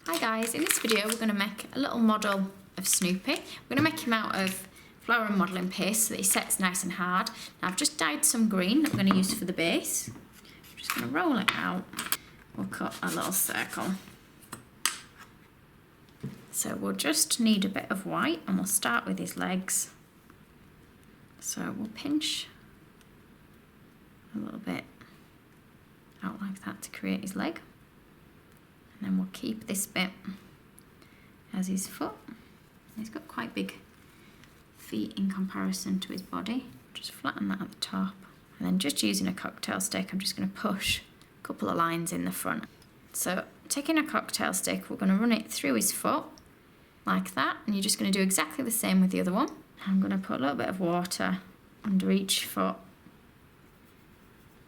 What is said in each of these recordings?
Hi guys, in this video we're going to make a little model of Snoopy. We're going to make him out of flour and modelling paste so that he sets nice and hard. Now I've just dyed some green that we're going to use for the base. I'm just going to roll it out. We'll cut a little circle. So we'll just need a bit of white and we'll start with his legs. So we'll pinch a little bit out like that to create his leg. And then we'll keep this bit as his foot. He's got quite big feet in comparison to his body. Just flatten that at the top. And then just using a cocktail stick, I'm just going to push a couple of lines in the front. So taking a cocktail stick, we're going to run it through his foot like that. And you're just going to do exactly the same with the other one. I'm going to put a little bit of water under each foot.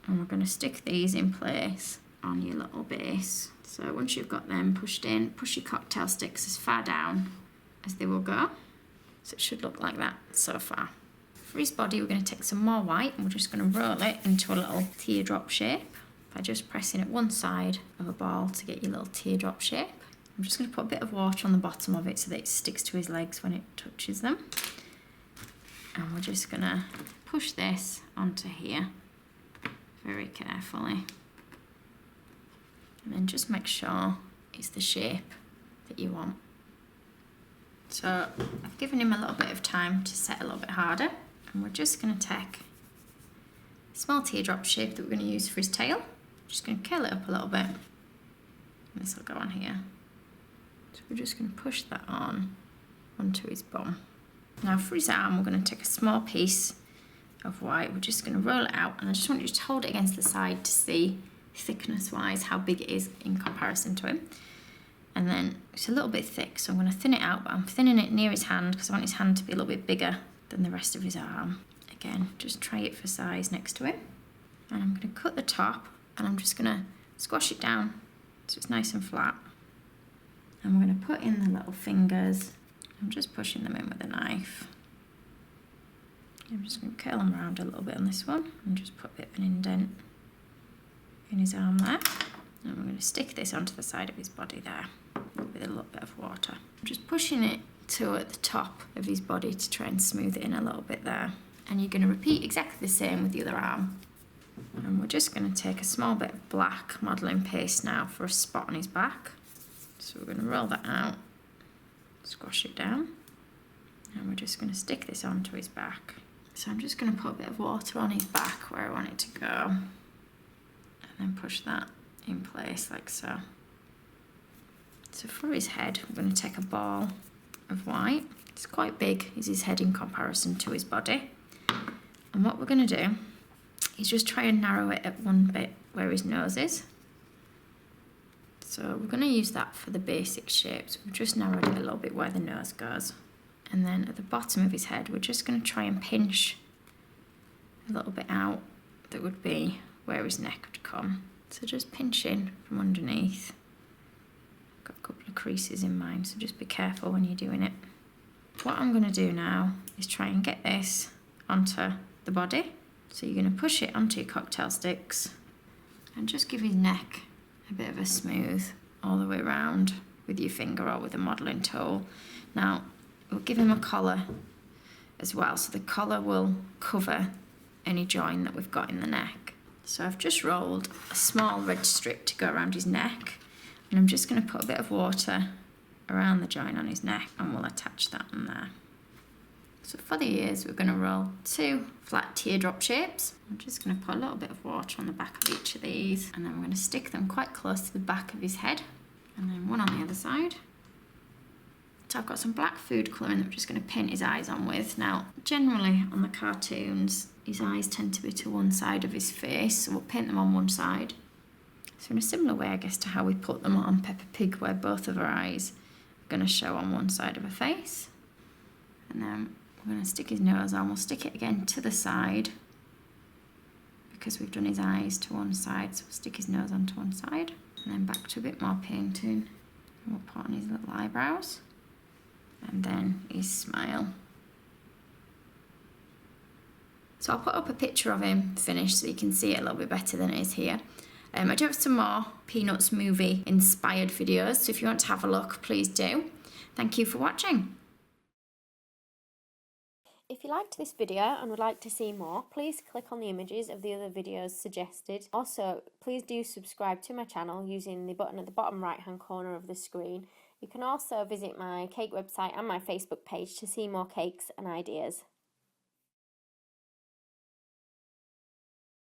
And we're going to stick these in place on your little base. So once you've got them pushed in, push your cocktail sticks as far down as they will go. So it should look like that so far. For his body, we're going to take some more white and we're just going to roll it into a little teardrop shape by just pressing at one side of a ball to get your little teardrop shape. I'm just going to put a bit of water on the bottom of it so that it sticks to his legs when it touches them. And we're just going to push this onto here very carefully. And then just make sure it's the shape that you want. So I've given him a little bit of time to set a little bit harder. And we're just going to take a small teardrop shape that we're going to use for his tail. Just going to curl it up a little bit. And this will go on here. So we're just going to push that onto his bum. Now for his arm, we're going to take a small piece of white. We're just going to roll it out. And I just want you to hold it against the side to see thickness wise how big it is in comparison to him. And then it's a little bit thick, so I'm going to thin it out, but I'm thinning it near his hand because I want his hand to be a little bit bigger than the rest of his arm. Again, just try it for size next to him. And I'm going to cut the top and I'm just going to squash it down so it's nice and flat. And we're going to put in the little fingers. I'm just pushing them in with a knife. I'm just going to curl them around a little bit on this one and just put a bit of an indent in his arm there. And we're going to stick this onto the side of his body there with a little bit of water. I'm just pushing it to at the top of his body to try and smooth it in a little bit there. And you're going to repeat exactly the same with the other arm. And we're just going to take a small bit of black modelling paste now for a spot on his back. So we're going to roll that out, squash it down, and we're just going to stick this onto his back. So I'm just going to put a bit of water on his back where I want it to go. And push that in place like so. So for his head, we're going to take a ball of white. It's quite big, is his head in comparison to his body. And what we're going to do is just try and narrow it at one bit where his nose is. So we're going to use that for the basic shapes. We've just narrowed it a little bit where the nose goes. And then at the bottom of his head, we're just going to try and pinch a little bit out that would be where his neck would come. So just pinch in from underneath. I've got a couple of creases in mine, so just be careful when you're doing it. What I'm going to do now is try and get this onto the body. So you're going to push it onto your cocktail sticks and just give his neck a bit of a smooth all the way around with your finger or with a modelling tool. Now we'll give him a collar as well, so the collar will cover any join that we've got in the neck. So I've just rolled a small red strip to go around his neck, and I'm just going to put a bit of water around the joint on his neck and we'll attach that on there. So for the ears, we're going to roll 2 flat teardrop shapes. I'm just going to put a little bit of water on the back of each of these, and then we're going to stick them quite close to the back of his head, and then one on the other side. So I've got some black food colouring that I'm just going to paint his eyes on with. Now, generally on the cartoons, his eyes tend to be to one side of his face, so we'll paint them on one side. So in a similar way, I guess, to how we put them on Peppa Pig, where both of her eyes are going to show on one side of her face. And then we're going to stick his nose on. We'll stick it again to the side because we've done his eyes to one side, so we'll stick his nose onto one side. And then back to a bit more painting. And we'll put on his little eyebrows. And then his smile. So I'll put up a picture of him finished so you can see it a little bit better than it is here. I do have some more Peanuts movie inspired videos, so if you want to have a look, please do. Thank you for watching. If you liked this video and would like to see more, please click on the images of the other videos suggested. Also, please do subscribe to my channel using the button at the bottom right hand corner of the screen. You can also visit my cake website and my Facebook page to see more cakes and ideas.